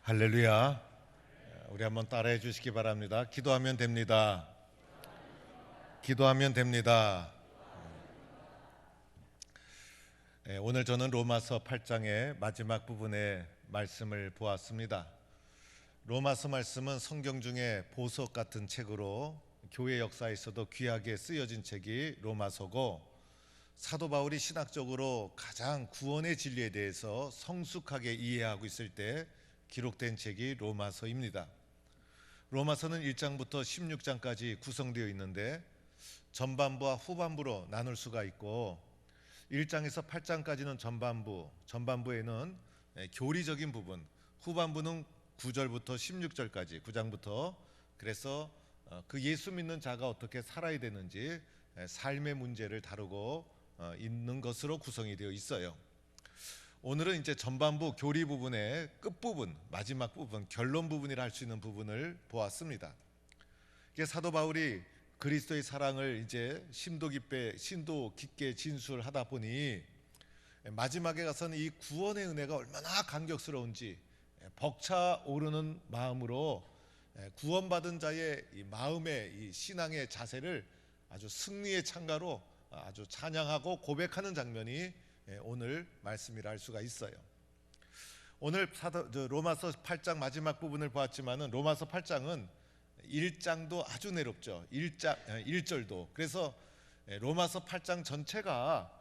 할렐루야. 우리 한번 따라해 주시기 바랍니다. 기도하면 됩니다. 기도하면 됩니다. 오늘 저는 로마서 8장의 마지막 부분의 말씀을 보았습니다. 로마서 말씀은 성경 중에 보석 같은 책으로 교회 역사에서도 귀하게 쓰여진 책이 로마서고, 사도 바울이 신학적으로 가장 구원의 진리에 대해서 성숙하게 이해하고 있을 때 기록된 책이 로마서입니다. 로마서는 1장부터 16장까지 구성되어 있는데 전반부와 후반부로 나눌 수가 있고, 1장에서 8장까지는 전반부에는 교리적인 부분, 후반부는 9절부터 16절까지 9장부터, 그래서 그 예수 믿는 자가 어떻게 살아야 되는지 삶의 문제를 다루고 있는 것으로 구성이 되어 있어요. 오늘은 이제 전반부 교리 부분의 끝부분, 마지막 부분, 결론 부분이라 할 수 있는 부분을 보았습니다. 이게 사도 바울이 그리스도의 사랑을 이제 심도 깊게 진술하다 보니 마지막에 가서는 이 구원의 은혜가 얼마나 감격스러운지 벅차오르는 마음으로 구원받은 자의 이 마음의 이 신앙의 자세를 아주 승리의 찬가로 아주 찬양하고 고백하는 장면이 오늘 말씀이라 할 수가 있어요. 오늘 로마서 8장 마지막 부분을 보았지만은 로마서 8장은 1장도 아주 내롭죠. 1절도. 그래서 로마서 8장 전체가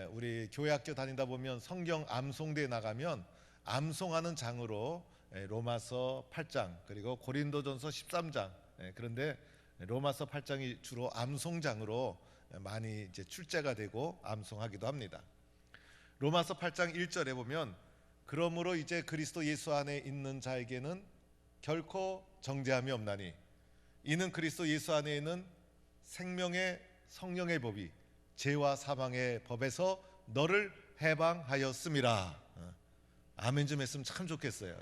우리 교회학교 다니다 보면 성경 암송대에 나가면 암송하는 장으로 로마서 8장, 그리고 고린도전서 13장, 그런데 로마서 8장이 주로 암송장으로 많이 이제 출제가 되고 암송하기도 합니다. 로마서 8장 1절에 보면, 그러므로 이제 그리스도 예수 안에 있는 자에게는 결코 정죄함이 없나니 이는 그리스도 예수 안에 있는 생명의 성령의 법이 죄와 사망의 법에서 너를 해방하였음이라. 아멘 좀 했으면 참 좋겠어요.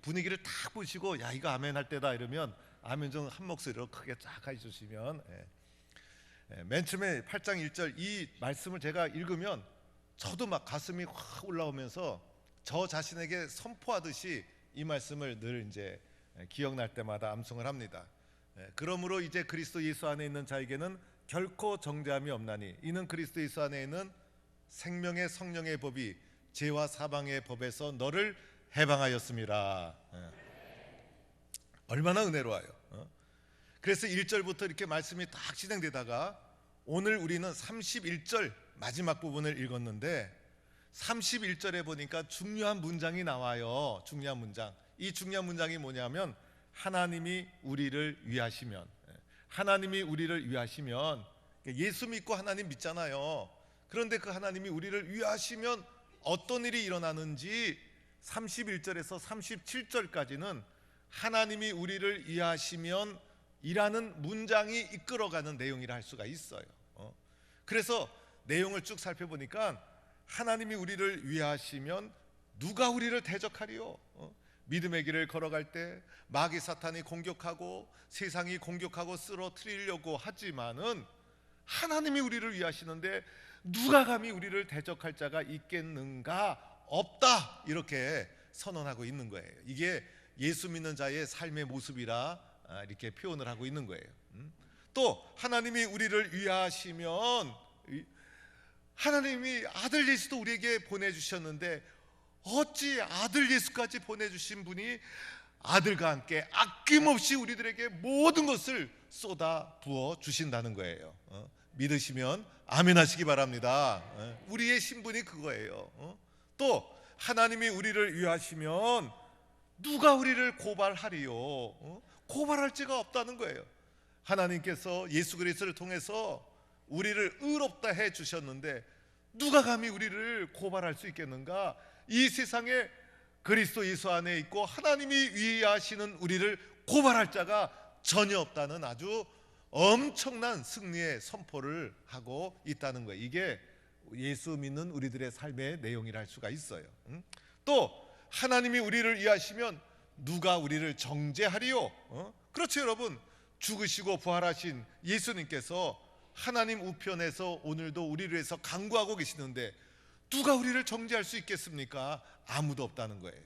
분위기를 딱 보시고 야 이거 아멘 할 때다 이러면 아멘 좀 한 목소리로 크게 쫙 해주시면, 맨 처음에 8장 1절 이 말씀을 제가 읽으면 저도 막 가슴이 확 올라오면서 저 자신에게 선포하듯이 이 말씀을 늘 이제 기억날 때마다 암송을 합니다. 그러므로 이제 그리스도 예수 안에 있는 자에게는 결코 정죄함이 없나니 이는 그리스도 예수 안에 있는 생명의 성령의 법이 죄와 사망의 법에서 너를 해방하였음이라. 얼마나 은혜로워요. 그래서 1절부터 이렇게 말씀이 딱 진행되다가 오늘 우리는 31절 마지막 부분을 읽었는데 31절에 보니까 중요한 문장이 나와요. 중요한 문장. 이 중요한 문장이 뭐냐면 하나님이 우리를 위하시면, 하나님이 우리를 위하시면, 예수 믿고 하나님 믿잖아요. 그런데 그 하나님이 우리를 위하시면 어떤 일이 일어나는지 31절에서 37절까지는 하나님이 우리를 위하시면 이라는 문장이 이끌어가는 내용이라 할 수가 있어요. 그래서 내용을 쭉 살펴보니까 하나님이 우리를 위하시면 누가 우리를 대적하리요? 믿음의 길을 걸어갈 때 마귀 사탄이 공격하고 세상이 공격하고 쓰러뜨리려고 하지만은 하나님이 우리를 위하시는데 누가 감히 우리를 대적할 자가 있겠는가? 없다, 이렇게 선언하고 있는 거예요. 이게 예수 믿는 자의 삶의 모습이라 이렇게 표현을 하고 있는 거예요. 또 하나님이 우리를 위하시면 하나님이 아들 예수도 우리에게 보내주셨는데 어찌 아들 예수까지 보내주신 분이 아들과 함께 아낌없이 우리들에게 모든 것을 쏟아 부어 주신다는 거예요. 믿으시면 아멘 하시기 바랍니다. 우리의 신분이 그거예요. 또 하나님이 우리를 위하시면 누가 우리를 고발하리요? 고발할 자가 없다는 거예요. 하나님께서 예수 그리스도를 통해서 우리를 의롭다 해 주셨는데 누가 감히 우리를 고발할 수 있겠는가? 이 세상에 그리스도 예수 안에 있고 하나님이 위하시는 우리를 고발할 자가 전혀 없다는 아주 엄청난 승리의 선포를 하고 있다는 거예요. 이게 예수 믿는 우리들의 삶의 내용이라 할 수가 있어요. 또 하나님이 우리를 위하시면 누가 우리를 정죄하리요? 그렇죠, 여러분. 죽으시고 부활하신 예수님께서 하나님 우편에서 오늘도 우리를 위해서 간구하고 계시는데 누가 우리를 정죄할 수 있겠습니까? 아무도 없다는 거예요.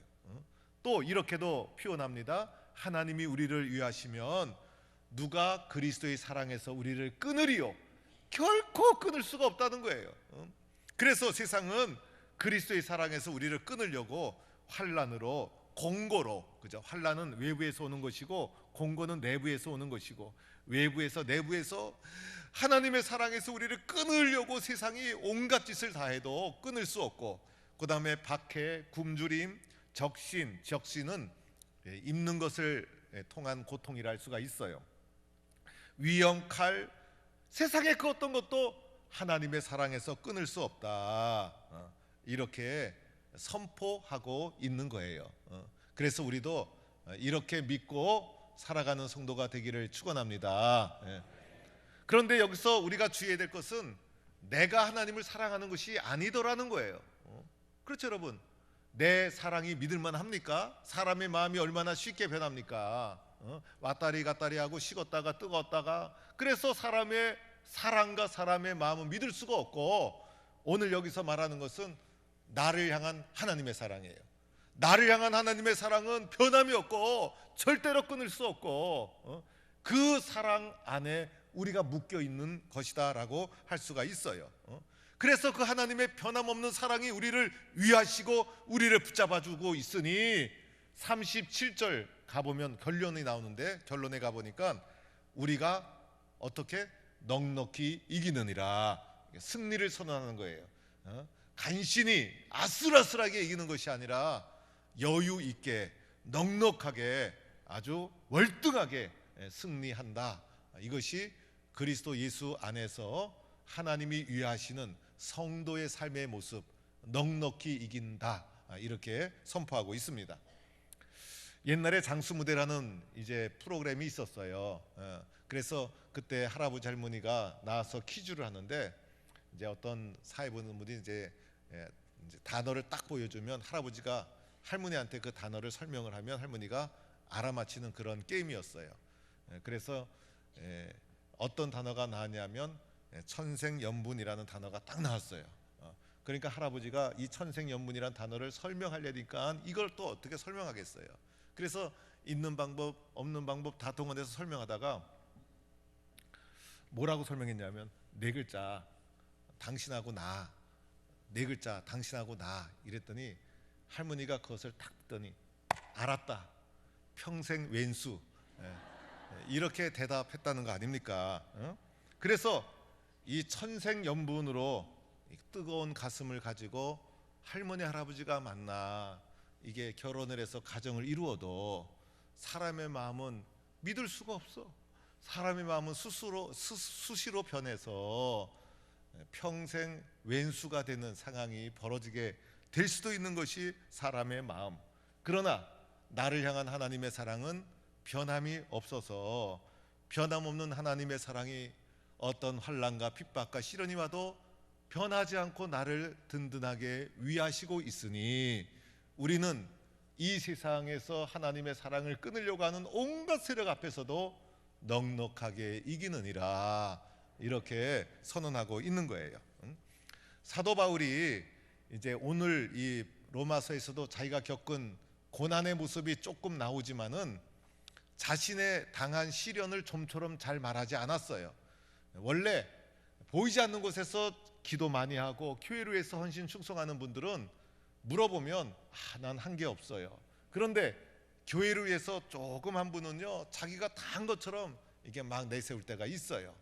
또 이렇게도 표현합니다. 하나님이 우리를 위하시면 누가 그리스도의 사랑에서 우리를 끊으리요? 결코 끊을 수가 없다는 거예요. 그래서 세상은 그리스도의 사랑에서 우리를 끊으려고 환난으로, 공고로, 그죠? 환난은 외부에서 오는 것이고 공고는 내부에서 오는 것이고, 외부에서 내부에서 하나님의 사랑에서 우리를 끊으려고 세상이 온갖 짓을 다 해도 끊을 수 없고, 그 다음에 박해, 굶주림, 적신은 입는 것을 통한 고통이라 할 수가 있어요. 위험, 칼, 세상의 그 어떤 것도 하나님의 사랑에서 끊을 수 없다, 이렇게 선포하고 있는 거예요. 그래서 우리도 이렇게 믿고 살아가는 성도가 되기를 축원합니다. 그런데 여기서 우리가 주의해야 될 것은 내가 하나님을 사랑하는 것이 아니더라는 거예요. 그렇죠, 여러분? 내 사랑이 믿을만 합니까? 사람의 마음이 얼마나 쉽게 변합니까? 왔다리 갔다리 하고 식었다가 뜨거웠다가, 그래서 사람의 사랑과 사람의 마음은 믿을 수가 없고, 오늘 여기서 말하는 것은 나를 향한 하나님의 사랑이에요. 나를 향한 하나님의 사랑은 변함이 없고 절대로 끊을 수 없고, 그 사랑 안에 우리가 묶여 있는 것이다 라고 할 수가 있어요. 그래서 그 하나님의 변함없는 사랑이 우리를 위하시고 우리를 붙잡아 주고 있으니 37절 가보면 결론이 나오는데, 결론에 가보니까 우리가 어떻게 넉넉히 이기느니라, 승리를 선언하는 거예요. 간신히 아슬아슬하게 이기는 것이 아니라 여유 있게 넉넉하게 아주 월등하게 승리한다. 이것이 그리스도 예수 안에서 하나님이 위하시는 성도의 삶의 모습, 넉넉히 이긴다, 이렇게 선포하고 있습니다. 옛날에 장수무대라는 이제 프로그램이 있었어요. 그래서 그때 할아버지 할머니가 나와서 퀴즈를 하는데, 이제 어떤 사회보는 이제 단어를 딱 보여주면 할아버지가 할머니한테 그 단어를 설명을 하면 할머니가 알아맞히는 그런 게임이었어요. 그래서 어떤 단어가 나왔냐면 천생연분이라는 단어가 딱 나왔어요. 그러니까 할아버지가 이 천생연분이라는 단어를 설명하려니까 이걸 또 어떻게 설명하겠어요. 그래서 있는 방법 없는 방법 다 동원해서 설명하다가 뭐라고 설명했냐면 네 글자, 당신하고 나, 네 글자, 당신하고 나, 이랬더니 할머니가 그것을 딱 듣더니 알았다, 평생 왼수, 이렇게 대답했다는 거 아닙니까? 그래서 이 천생연분으로 뜨거운 가슴을 가지고 할머니 할아버지가 만나 이게 결혼을 해서 가정을 이루어도 사람의 마음은 믿을 수가 없어. 사람의 마음은 수시로 변해서 평생 왼수가 되는 상황이 벌어지게 될 수도 있는 것이 사람의 마음. 그러나 나를 향한 하나님의 사랑은 변함이 없어서, 변함없는 하나님의 사랑이 어떤 환난과 핍박과 시련이 와도 변하지 않고 나를 든든하게 위하시고 있으니 우리는 이 세상에서 하나님의 사랑을 끊으려고 하는 온갖 세력 앞에서도 넉넉하게 이기느니라, 이렇게 선언하고 있는 거예요. 사도 바울이 이제 오늘 이 로마서에서도 자기가 겪은 고난의 모습이 조금 나오지만은 자신의 당한 시련을 좀처럼 잘 말하지 않았어요. 원래 보이지 않는 곳에서 기도 많이 하고 교회를 위해서 헌신 충성하는 분들은 물어보면 난 한 게 없어요. 그런데 교회를 위해서 조금 한 분은요, 자기가 다 한 것처럼 이게 막 내세울 때가 있어요.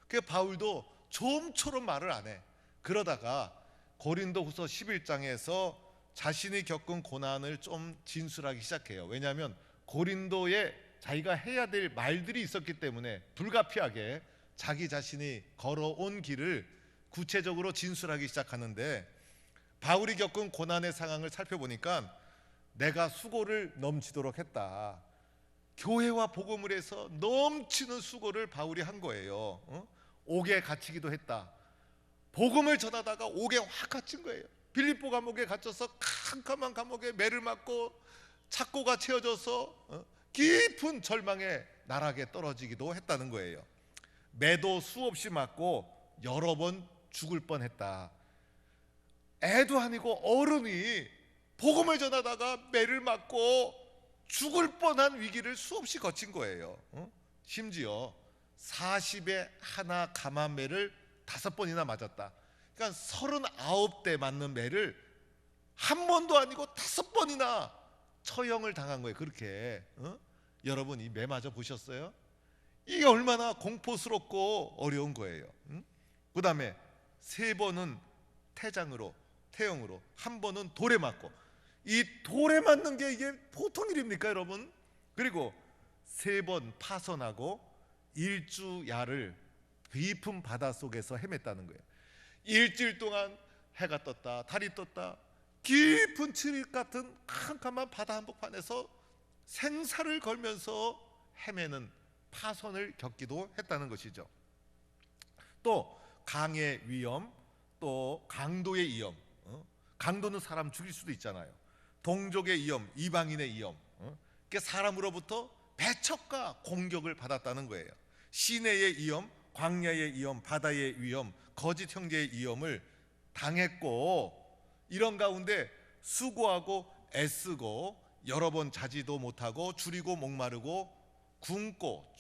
그 바울도 좀처럼 말을 안 해. 그러다가 고린도후서 11장에서 자신이 겪은 고난을 좀 진술하기 시작해요. 왜냐하면 고린도에 자기가 해야 될 말들이 있었기 때문에 불가피하게 자기 자신이 걸어온 길을 구체적으로 진술하기 시작하는데, 바울이 겪은 고난의 상황을 살펴보니까 내가 수고를 넘치도록 했다. 교회와 복음을 해서 넘치는 수고를 바울이 한 거예요. 옥에 갇히기도 했다. 복음을 전하다가 옥에 확 갇힌 거예요. 빌립보 감옥에 갇혀서 캄캄한 감옥에 매를 맞고 착고가 채워져서 깊은 절망의 나락에 떨어지기도 했다는 거예요. 매도 수없이 맞고 여러 번 죽을 뻔했다. 애도 아니고 어른이 복음을 전하다가 매를 맞고 죽을 뻔한 위기를 수없이 거친 거예요. 심지어 40에 하나 감한 매를 5번이나 맞았다. 그러니까 39대 맞는 매를 한 번도 아니고 5번이나 처형을 당한 거예요. 그렇게. 여러분 이 매 맞아 보셨어요? 이게 얼마나 공포스럽고 어려운 거예요. 그 다음에 3번은 태형으로, 한 번은 돌에 맞고, 이 돌에 맞는 게 이게 보통 일입니까 여러분? 그리고 3번 파선하고 일주야를 깊은 바닷속에서 헤맸다는 거예요. 일주일 동안 해가 떴다 달이 떴다 깊은 칠흑 같은 캄캄한 바다 한복판에서 생사를 걸면서 헤매는 파선을 겪기도 했다는 것이죠. 또 강의 위험, 또 강도의 위험, 강도는 사람 죽일 수도 있잖아요. 동족의 위험, 이방인의 위험, 그러니까 사람으로부터 배척과 공격을 받았다는 거예요. 시내의 위험, 광야의 위험, 바다의 위험, 거짓 형제의 위험을 당했고, 이런 가운데 수고하고 애쓰고 여러 번 자지도 못하고 줄이고 목마르고 굶고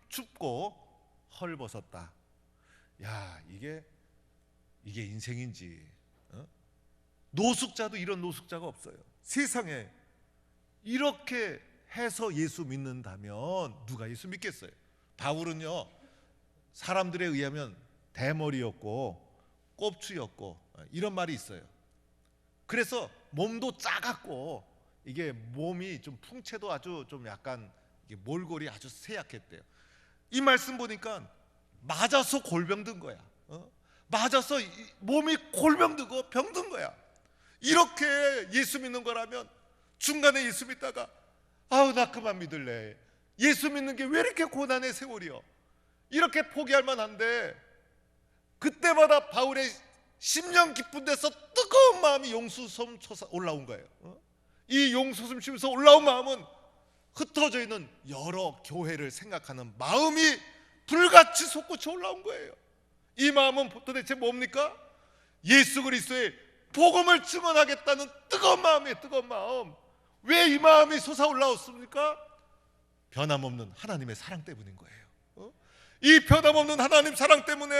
춥고 헐벗었다. 야, 이게 인생인지. 노숙자도 이런 노숙자가 없어요. 세상에 이렇게 해서 예수 믿는다면 누가 예수 믿겠어요? 바울은요, 사람들에 의하면 대머리였고 꼽추였고 이런 말이 있어요. 그래서 몸도 작았고 이게 몸이 좀 풍채도 아주 좀 약간 이게 몰골이 아주 쇠약했대요. 이 말씀 보니까 맞아서 골병든 거야. 맞아서 몸이 골병들고 병든 거야. 이렇게 예수 믿는 거라면 중간에 예수 믿다가 아우 나 그만 믿을래. 예수 믿는 게 왜 이렇게 고난의 세월이요? 이렇게 포기할 만한데, 그때마다 바울의 심령 깊은 데서 뜨거운 마음이 용수섬 솟아 올라온 거예요. 이 용수섬 치면서 올라온 마음은 흩어져 있는 여러 교회를 생각하는 마음이 불같이 솟구쳐 올라온 거예요. 이 마음은 도대체 뭡니까? 예수 그리스도의 복음을 증언하겠다는 뜨거운 마음이에요. 뜨거운 마음. 왜 이 마음이 솟아올라왔습니까? 변함없는 하나님의 사랑 때문인 거예요. 이 변함없는 하나님 사랑 때문에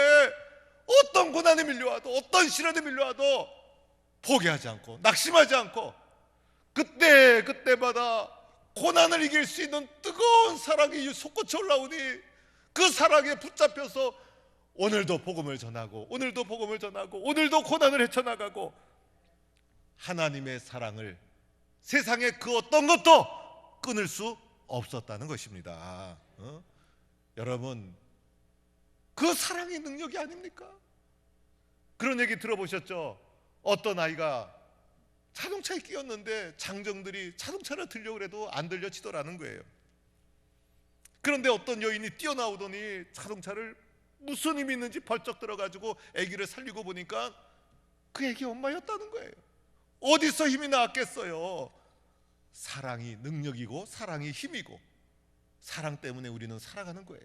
어떤 고난이 밀려와도, 어떤 시련이 밀려와도 포기하지 않고 낙심하지 않고 그때마다 고난을 이길 수 있는 뜨거운 사랑이 솟구쳐 올라오니 그 사랑에 붙잡혀서 오늘도 복음을 전하고 오늘도 복음을 전하고 오늘도 고난을 헤쳐나가고 하나님의 사랑을 세상의 그 어떤 것도 끊을 수 없었다는 것입니다. 여러분, 그 사랑의 능력이 아닙니까? 그런 얘기 들어보셨죠? 어떤 아이가 자동차에 끼었는데 장정들이 자동차를 들려고 해도 안 들려치더라는 거예요. 그런데 어떤 여인이 뛰어나오더니 자동차를 무슨 힘이 있는지 벌쩍 들어가지고 아기를 살리고 보니까 그 아기 엄마였다는 거예요. 어디서 힘이 나왔겠어요? 사랑이 능력이고 사랑이 힘이고, 사랑 때문에 우리는 살아가는 거예요.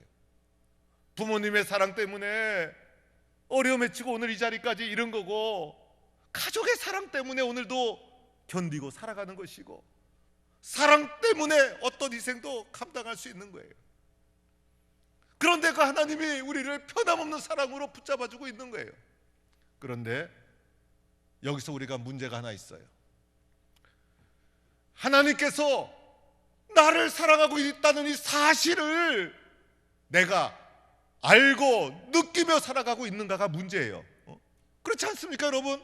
부모님의 사랑 때문에 어려움에 치고 오늘 이 자리까지 이른 거고, 가족의 사랑 때문에 오늘도 견디고 살아가는 것이고, 사랑 때문에 어떤 희생도 감당할 수 있는 거예요. 그런데 그 하나님이 우리를 변함없는 사랑으로 붙잡아주고 있는 거예요. 그런데 여기서 우리가 문제가 하나 있어요. 하나님께서 나를 사랑하고 있다는 이 사실을 내가 알고 느끼며 살아가고 있는가가 문제예요. 그렇지 않습니까 여러분?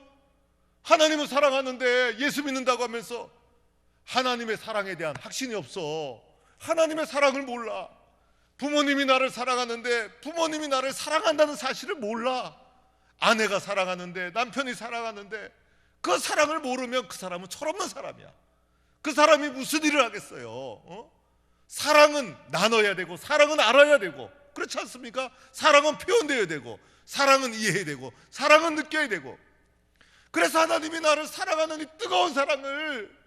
하나님은 사랑하는데 예수 믿는다고 하면서 하나님의 사랑에 대한 확신이 없어. 하나님의 사랑을 몰라. 부모님이 나를 사랑하는데 부모님이 나를 사랑한다는 사실을 몰라. 아내가 사랑하는데, 남편이 사랑하는데 그 사랑을 모르면 그 사람은 철없는 사람이야. 그 사람이 무슨 일을 하겠어요? 사랑은 나눠야 되고 사랑은 알아야 되고, 그렇지 않습니까? 사랑은 표현되어야 되고 사랑은 이해해야 되고 사랑은 느껴야 되고. 그래서 하나님이 나를 사랑하는 이 뜨거운 사랑을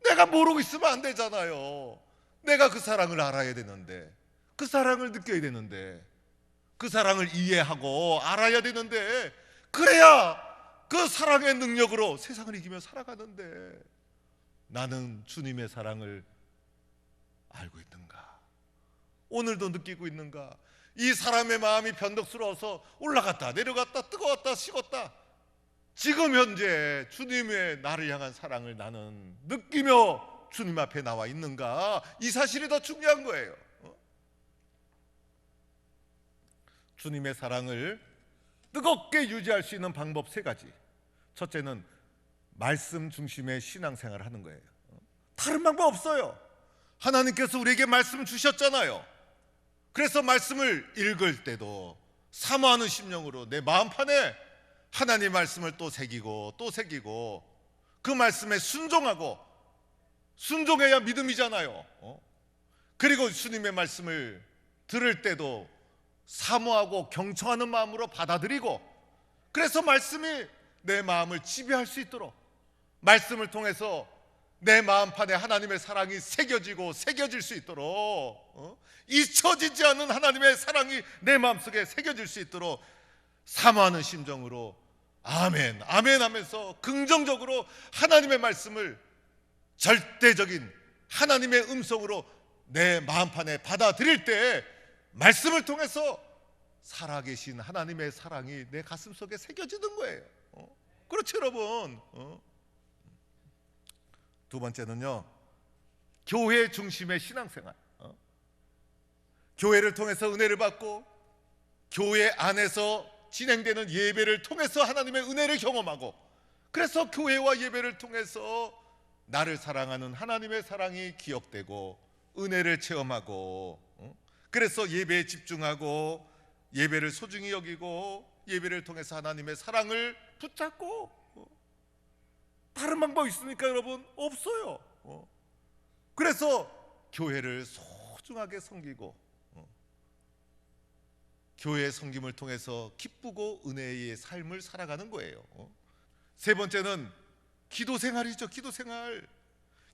내가 모르고 있으면 안 되잖아요. 내가 그 사랑을 알아야 되는데, 그 사랑을 느껴야 되는데, 그 사랑을 이해하고 알아야 되는데, 그래야 그 사랑의 능력으로 세상을 이기며 살아가는데 나는 주님의 사랑을 알고 있는가? 오늘도 느끼고 있는가? 이 사람의 마음이 변덕스러워서 올라갔다 내려갔다 뜨거웠다 식었다. 지금 현재 주님의 나를 향한 사랑을 나는 느끼며 주님 앞에 나와 있는가? 이 사실이 더 중요한 거예요. 주님의 사랑을 뜨겁게 유지할 수 있는 방법 3가지. 첫째는 말씀 중심의 신앙생활을 하는 거예요. 다른 방법 없어요. 하나님께서 우리에게 말씀 주셨잖아요. 그래서 말씀을 읽을 때도 사모하는 심령으로 내 마음판에 하나님 말씀을 또 새기고 또 새기고 그 말씀에 순종하고, 순종해야 믿음이잖아요. 그리고 주님의 말씀을 들을 때도 사모하고 경청하는 마음으로 받아들이고, 그래서 말씀이 내 마음을 지배할 수 있도록, 말씀을 통해서 내 마음판에 하나님의 사랑이 새겨지고 새겨질 수 있도록, 잊혀지지 않는 하나님의 사랑이 내 마음속에 새겨질 수 있도록 사모하는 심정으로 아멘 아멘 하면서 긍정적으로 하나님의 말씀을 절대적인 하나님의 음성으로 내 마음판에 받아들일 때 말씀을 통해서 살아계신 하나님의 사랑이 내 가슴속에 새겨지는 거예요. 그렇죠 여러분? 2번째는요, 교회 중심의 신앙생활. 교회를 통해서 은혜를 받고 교회 안에서 진행되는 예배를 통해서 하나님의 은혜를 경험하고, 그래서 교회와 예배를 통해서 나를 사랑하는 하나님의 사랑이 기억되고 은혜를 체험하고, 그래서 예배에 집중하고 예배를 소중히 여기고 예배를 통해서 하나님의 사랑을 붙잡고. 다른 방법 있습니까 여러분? 없어요. 그래서 교회를 소중하게 섬기고 교회의 섬김을 통해서 기쁘고 은혜의 삶을 살아가는 거예요. 3번째는 기도 생활이죠. 기도 생활.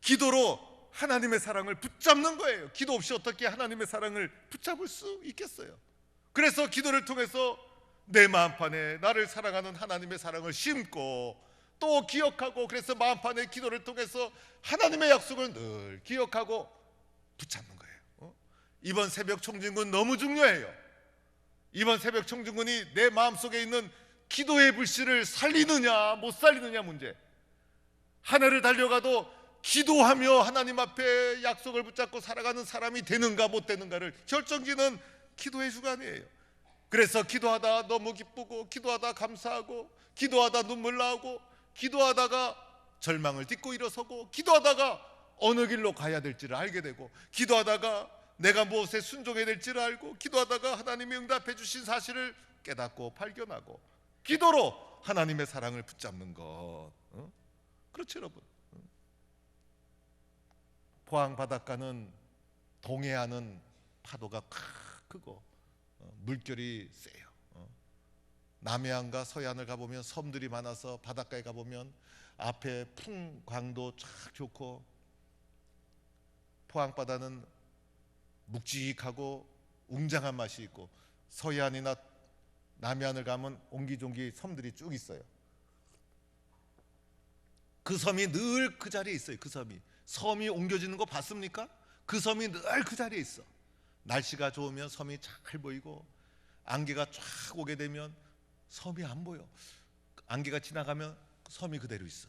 기도로 하나님의 사랑을 붙잡는 거예요. 기도 없이 어떻게 하나님의 사랑을 붙잡을 수 있겠어요? 그래서 기도를 통해서 내 마음판에 나를 사랑하는 하나님의 사랑을 심고 또 기억하고, 그래서 마음판에 기도를 통해서 하나님의 약속을 늘 기억하고 붙잡는 거예요. 이번 새벽 청진군 너무 중요해요. 이번 새벽 청진군이 내 마음속에 있는 기도의 불씨를 살리느냐 못 살리느냐 문제. 한 해를 달려가도 기도하며 하나님 앞에 약속을 붙잡고 살아가는 사람이 되는가 못 되는가를 결정짓는 기도의 주간이에요. 그래서 기도하다 너무 기쁘고, 기도하다 감사하고, 기도하다 눈물 나오고, 기도하다가 절망을 딛고 일어서고, 기도하다가 어느 길로 가야 될지를 알게 되고, 기도하다가 내가 무엇에 순종해야 될지를 알고, 기도하다가 하나님이 응답해 주신 사실을 깨닫고 발견하고, 기도로 하나님의 사랑을 붙잡는 것. 그렇죠 여러분? 포항 바닷가는 동해안은 파도가 크고 물결이 세요. 남해안과 서해안을 가보면 섬들이 많아서 바닷가에 가보면 앞에 풍광도 쫙 좋고, 포항 바다는 묵직하고 웅장한 맛이 있고, 서해안이나 남해안을 가면 옹기종기 섬들이 쭉 있어요. 그 섬이 늘 그 자리에 있어요. 그 섬이 옮겨지는 거 봤습니까? 그 섬이 늘 그 자리에 있어. 날씨가 좋으면 섬이 잘 보이고, 안개가 쫙 오게 되면 섬이 안 보여. 안개가 지나가면 섬이 그대로 있어.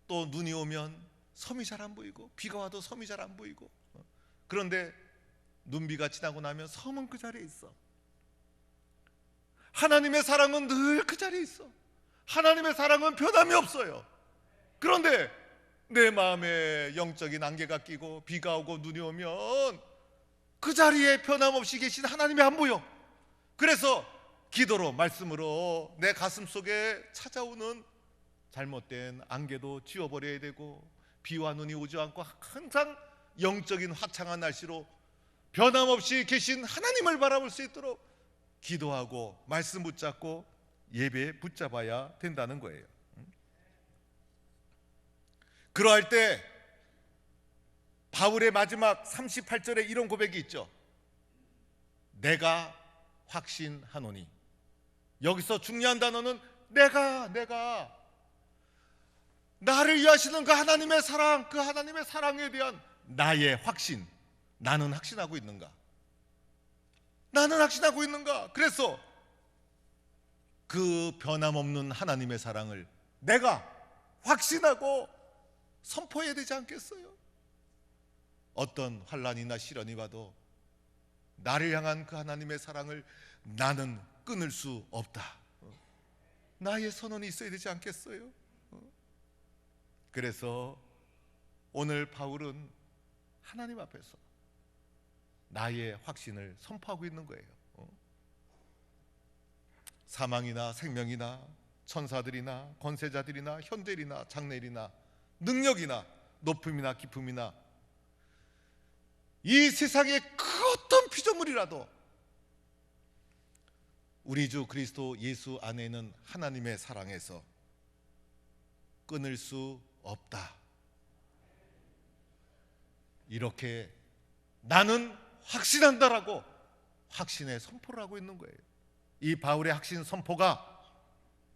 또 눈이 오면 섬이 잘 안 보이고, 비가 와도 섬이 잘 안 보이고. 그런데 눈비가 지나고 나면 섬은 그 자리에 있어. 하나님의 사랑은 늘 그 자리에 있어. 하나님의 사랑은 변함이 없어요. 그런데 내 마음에 영적인 안개가 끼고 비가 오고 눈이 오면 그 자리에 변함없이 계신 하나님이 안 보여. 그래서 기도로, 말씀으로 내 가슴 속에 찾아오는 잘못된 안개도 지워버려야 되고, 비와 눈이 오지 않고 항상 영적인 화창한 날씨로 변함없이 계신 하나님을 바라볼 수 있도록 기도하고 말씀 붙잡고 예배 붙잡아야 된다는 거예요. 그러할 때 바울의 마지막 38절에 이런 고백이 있죠. 내가 확신하노니. 여기서 중요한 단어는 내가 나를 위하시는 그 하나님의 사랑, 그 하나님의 사랑에 대한 나의 확신, 나는 확신하고 있는가? 나는 확신하고 있는가? 그래서 그 변함없는 하나님의 사랑을 내가 확신하고 선포해야 되지 않겠어요? 어떤 환난이나 시련이 와도 나를 향한 그 하나님의 사랑을 나는 끊을 수 없다. 나의 선언이 있어야 되지 않겠어요? 그래서 오늘 바울은 하나님 앞에서 나의 확신을 선포하고 있는 거예요. 사망이나 생명이나 천사들이나 권세자들이나 현재일이나 장래일이나 능력이나 높음이나 깊음이나 이 세상의 그 어떤 피조물이라도 우리 주 그리스도 예수 안에 있는 하나님의 사랑에서 끊을 수 없다. 이렇게 나는 확신한다라고 확신의 선포를 하고 있는 거예요. 이 바울의 확신 선포가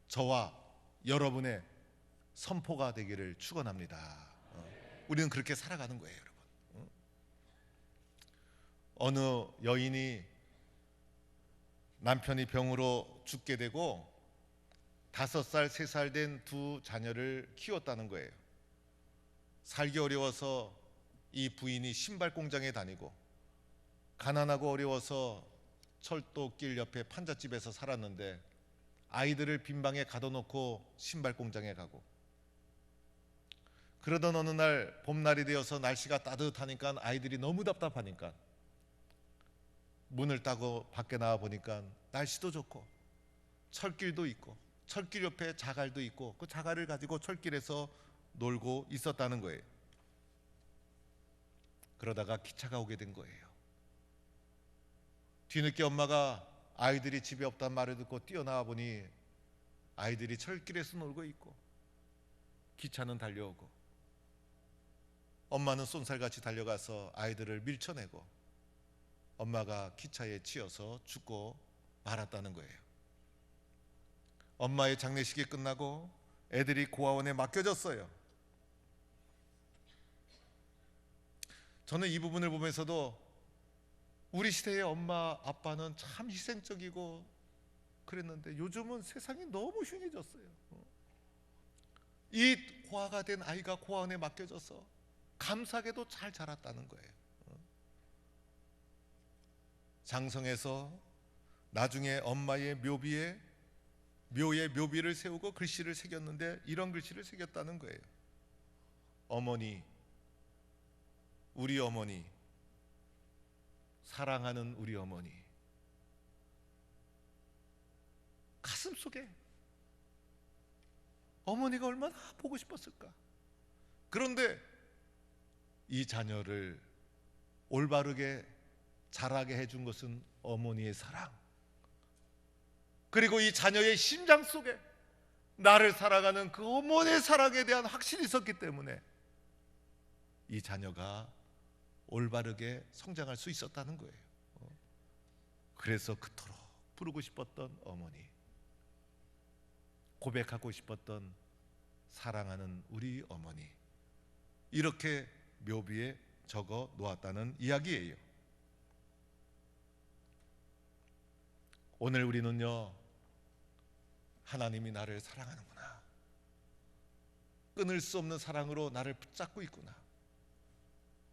저와 여러분의 선포가 되기를 축원합니다. 우리는 그렇게 살아가는 거예요, 여러분. 어느 여인이 남편이 병으로 죽게 되고 5살, 3살 된 두 자녀를 키웠다는 거예요. 살기 어려워서 이 부인이 신발 공장에 다니고 가난하고 어려워서 철도길 옆에 판잣집에서 살았는데 아이들을 빈방에 가둬놓고 신발 공장에 가고, 그러던 어느 날 봄날이 되어서 날씨가 따뜻하니까 아이들이 너무 답답하니까 문을 따고 밖에 나와 보니까 날씨도 좋고 철길도 있고 철길 옆에 자갈도 있고 그 자갈을 가지고 철길에서 놀고 있었다는 거예요. 그러다가 기차가 오게 된 거예요. 뒤늦게 엄마가 아이들이 집에 없단 말을 듣고 뛰어나와 보니 아이들이 철길에서 놀고 있고 기차는 달려오고 엄마는 쏜살같이 달려가서 아이들을 밀쳐내고 엄마가 기차에 치여서 죽고 말았다는 거예요. 엄마의 장례식이 끝나고 애들이 고아원에 맡겨졌어요. 저는 이 부분을 보면서도 우리 시대의 엄마 아빠는 참 희생적이고 그랬는데 요즘은 세상이 너무 흉해졌어요. 이 고아가 된 아이가 고아원에 맡겨져서 감사하게도 잘 자랐다는 거예요. 장성에서 나중에 엄마의 묘에 묘비를 세우고 글씨를 새겼는데 이런 글씨를 새겼다는 거예요. 어머니, 우리 어머니, 사랑하는 우리 어머니. 가슴 속에 어머니가 얼마나 보고 싶었을까. 그런데 이 자녀를 올바르게 자라게 해준 것은 어머니의 사랑, 그리고 이 자녀의 심장 속에 나를 사랑하는 그 어머니의 사랑에 대한 확신이 있었기 때문에 이 자녀가 올바르게 성장할 수 있었다는 거예요. 그래서 그토록 부르고 싶었던 어머니, 고백하고 싶었던 사랑하는 우리 어머니, 이렇게 묘비에 적어 놓았다는 이야기예요. 오늘 우리는요, 하나님이 나를 사랑하는구나, 끊을 수 없는 사랑으로 나를 붙잡고 있구나,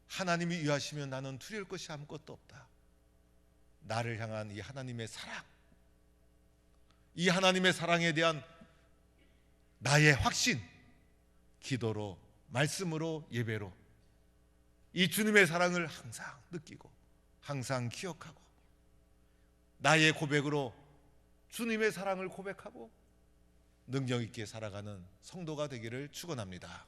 하나님이 위하시면 나는 두려울 것이 아무것도 없다, 나를 향한 이 하나님의 사랑, 이 하나님의 사랑에 대한 나의 확신, 기도로, 말씀으로, 예배로 이 주님의 사랑을 항상 느끼고 항상 기억하고 나의 고백으로 주님의 사랑을 고백하고 능력 있게 살아가는 성도가 되기를 축원합니다.